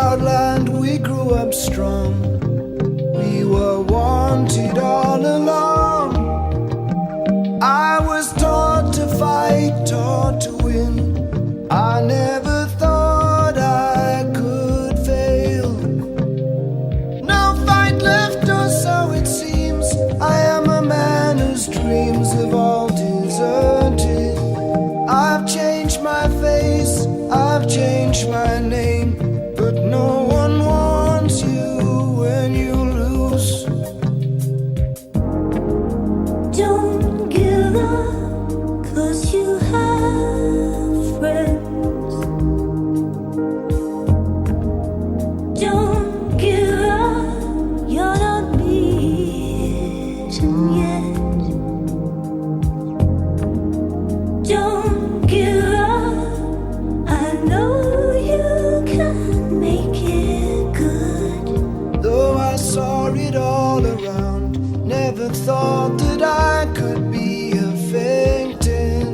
proud land, we grew up strong. We were wanted all along. I was taught to fight, taught to win. I never thought I could fail. No fight left, or so it seems. I am a man whose dreams have all deserted. I've changed my face, I've changed my name, but no one wants you when you lose. Don't give up, 'cause you have friends. Don't give up, you're not beaten yet. Don't give up, I know you can make it good. Though I saw it all around, never thought that I could be affected.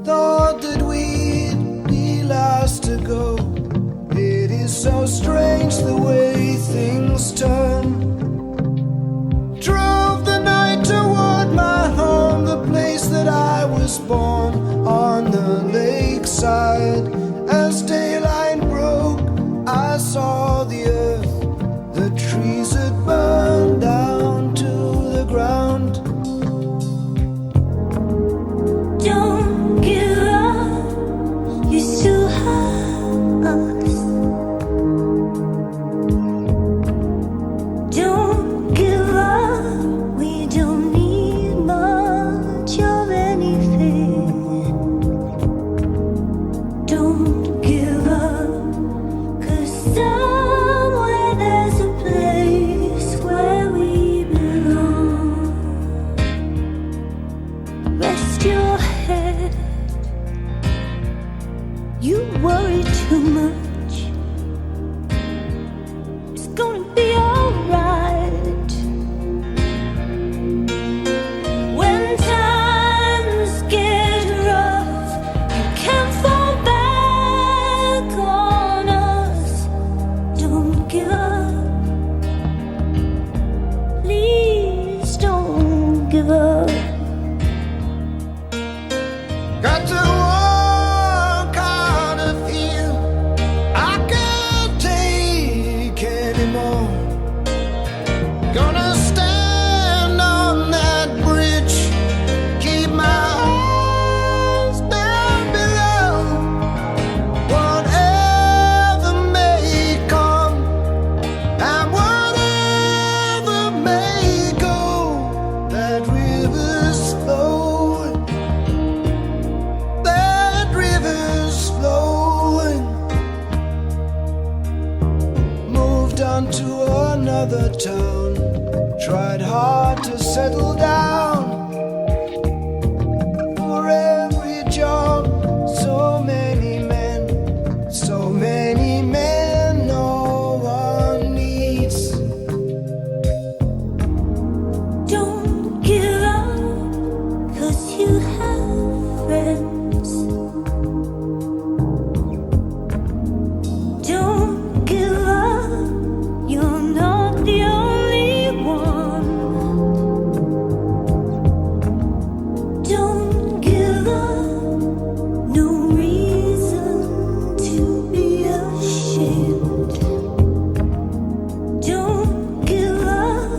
Thought that we'd be last to go. It is so strange the way things turn. Drove the night toward my home, the place that I was born, on the lakeside. As daylight broke, I saw the earth. The trees had burned down to the ground. Don't give up, you still have us. Don't give up, we don't need much of anything. Don't give up, 'cause somewhere there's a place where we belong. Rest your head, you worry too much. It's gonna be alright. When times get rough, you can't fall back on us. Don't give up, please don't give up. Got to walk out of here, I can't take anymore. Gonna stand on that bridge, keep my eyes down below. Whatever may come, and whatever may go, that river's flowing. That river's flowing. Moved on to another town, tried hard to settle down. For every job, so many men, no one needs. Don't give up, 'cause you have friends. Don't give up, you're not the only one. Don't give up, no reason to be ashamed. Don't give up,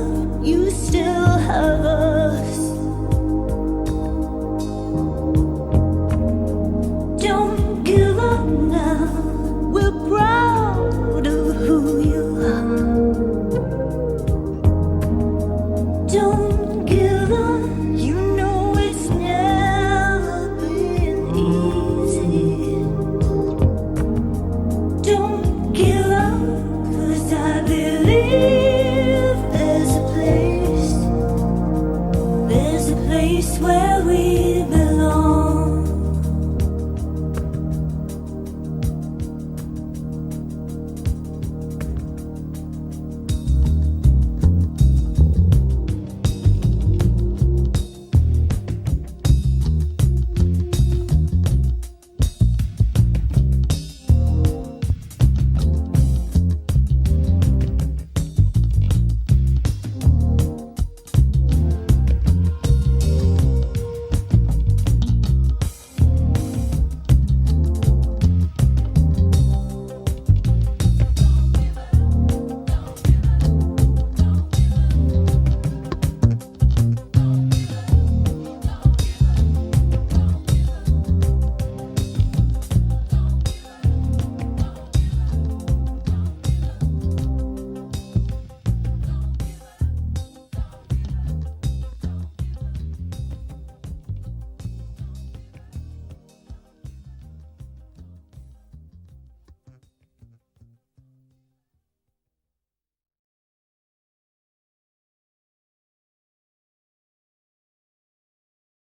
you still have us. Don't give up now, we're proud of who you are. Don't give up, you know it's never been easy. Don't give up, 'cause I believe there's a place where we